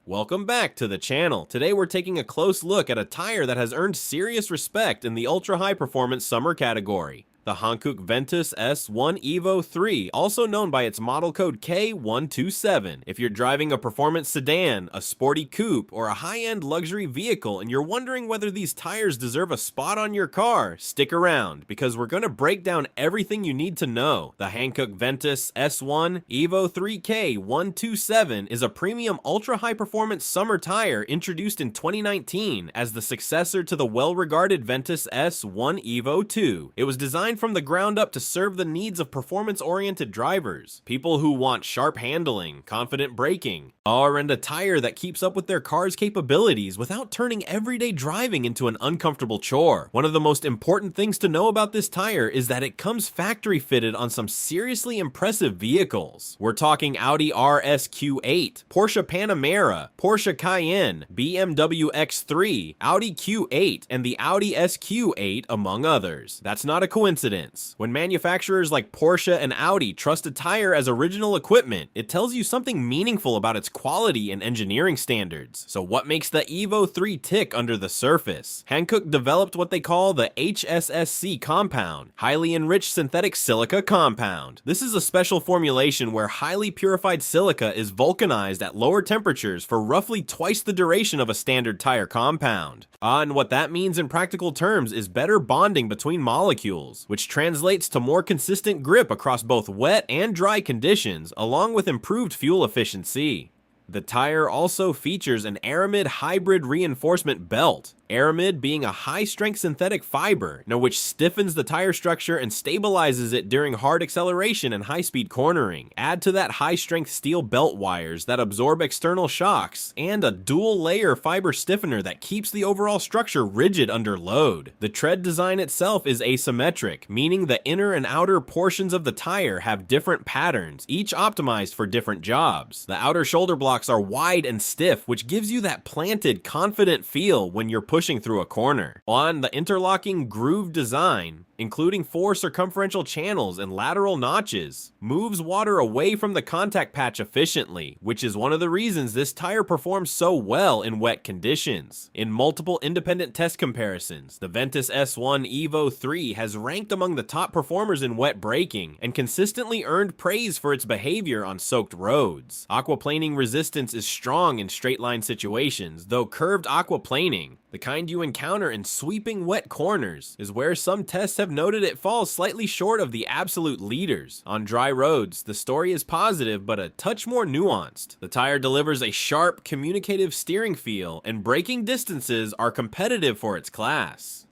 Welcome back to the channel. Today we're taking a close look at a tire that has earned serious respect in the ultra-high performance summer category. The Hankook Ventus S1 Evo3, also known by its model code K127. If you're driving a performance sedan, a sporty coupe, or a high-end luxury vehicle and you're wondering whether these tires deserve a spot on your car, stick around, because we're going to break down everything you need to know. The Hankook Ventus S1 Evo3 K127 is a premium ultra-high performance summer tire introduced in 2019 as the successor to the well-regarded Ventus S1 Evo2. It was designed from the ground up to serve the needs of performance-oriented drivers, people who want sharp handling, confident braking, and a tire that keeps up with their car's capabilities without turning everyday driving into an uncomfortable chore. One of the most important things to know about this tire is that it comes factory fitted on some seriously impressive vehicles. We're talking Audi RS Q8, Porsche Panamera, Porsche Cayenne, BMW X3, Audi Q8, and the Audi SQ8, among others. That's not a coincidence. When manufacturers like Porsche and Audi trust a tire as original equipment, it tells you something meaningful about its quality and engineering standards. So what makes the Evo3 tick under the surface? Hankook developed what they call the HSSC compound, highly enriched synthetic silica compound. This is a special formulation where highly purified silica is vulcanized at lower temperatures for roughly twice the duration of a standard tire compound. And what that means in practical terms is better bonding between molecules, which translates to more consistent grip across both wet and dry conditions, along with improved fuel efficiency. The tire also features an aramid hybrid reinforcement belt. Aramid being a high-strength synthetic fiber, which stiffens the tire structure and stabilizes it during hard acceleration and high-speed cornering. Add to that high-strength steel belt wires that absorb external shocks, and a dual-layer fiber stiffener that keeps the overall structure rigid under load. The tread design itself is asymmetric, meaning the inner and outer portions of the tire have different patterns, each optimized for different jobs. The outer shoulder blocks are wide and stiff, which gives you that planted, confident feel when you're pushing through a corner. On the interlocking groove design, including 4 circumferential channels and lateral notches, moves water away from the contact patch efficiently, which is one of the reasons this tire performs so well in wet conditions. In multiple independent test comparisons, the Ventus S1 Evo3 has ranked among the top performers in wet braking and consistently earned praise for its behavior on soaked roads. Aquaplaning resistance is strong in straight-line situations, though curved aquaplaning, the kind you encounter in sweeping wet corners, is where some tests have noted it falls slightly short of the absolute leaders. On dry roads, the story is positive but a touch more nuanced. The tire delivers a sharp, communicative steering feel, and braking distances are competitive for its class.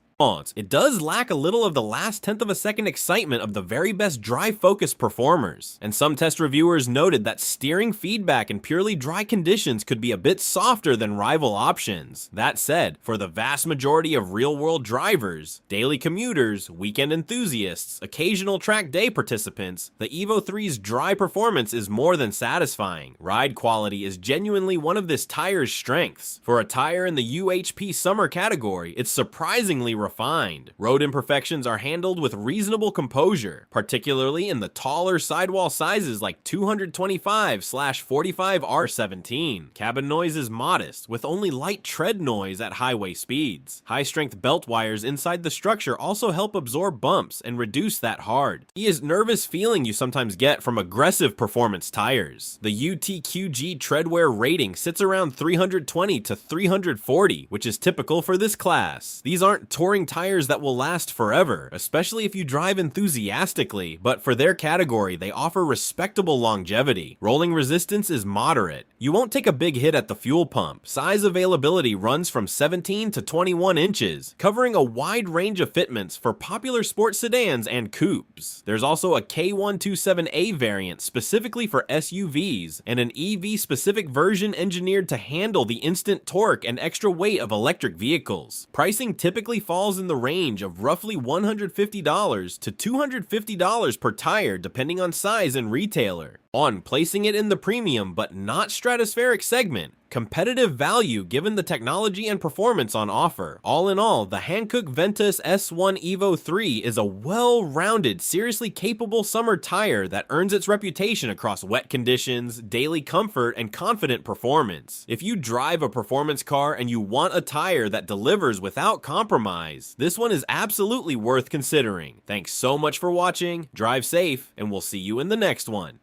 It does lack a little of the last tenth of a second excitement of the very best dry-focused performers, and some test reviewers noted that steering feedback in purely dry conditions could be a bit softer than rival options. That said, for the vast majority of real-world drivers, daily commuters, weekend enthusiasts, occasional track day participants, the Evo3's dry performance is more than satisfying. Ride quality is genuinely one of this tire's strengths. For a tire in the UHP summer category, it's surprisingly refined. Road imperfections are handled with reasonable composure, particularly in the taller sidewall sizes like 225/45R17. Cabin noise is modest, with only light tread noise at highway speeds. High-strength belt wires inside the structure also help absorb bumps and reduce that hard, nervous feeling you sometimes get from aggressive performance tires. The UTQG treadwear rating sits around 320 to 340, which is typical for this class. These aren't touring tires that will last forever, especially if you drive enthusiastically, but for their category, they offer respectable longevity. Rolling resistance is moderate. You won't take a big hit at the fuel pump. Size availability runs from 17 to 21 inches, covering a wide range of fitments for popular sport sedans and coupes. There's also a K127A variant specifically for SUVs, and an EV-specific version engineered to handle the instant torque and extra weight of electric vehicles. Pricing typically falls in the range of roughly $150 to $250 per tire depending on size and retailer. On placing it in the premium but not stratospheric segment, Competitive value given the technology and performance on offer. All in all, the Hankook Ventus S1 Evo3 is a well-rounded, seriously capable summer tire that earns its reputation across wet conditions, daily comfort, and confident performance. If you drive a performance car and you want a tire that delivers without compromise, this one is absolutely worth considering. Thanks so much for watching, drive safe, and we'll see you in the next one.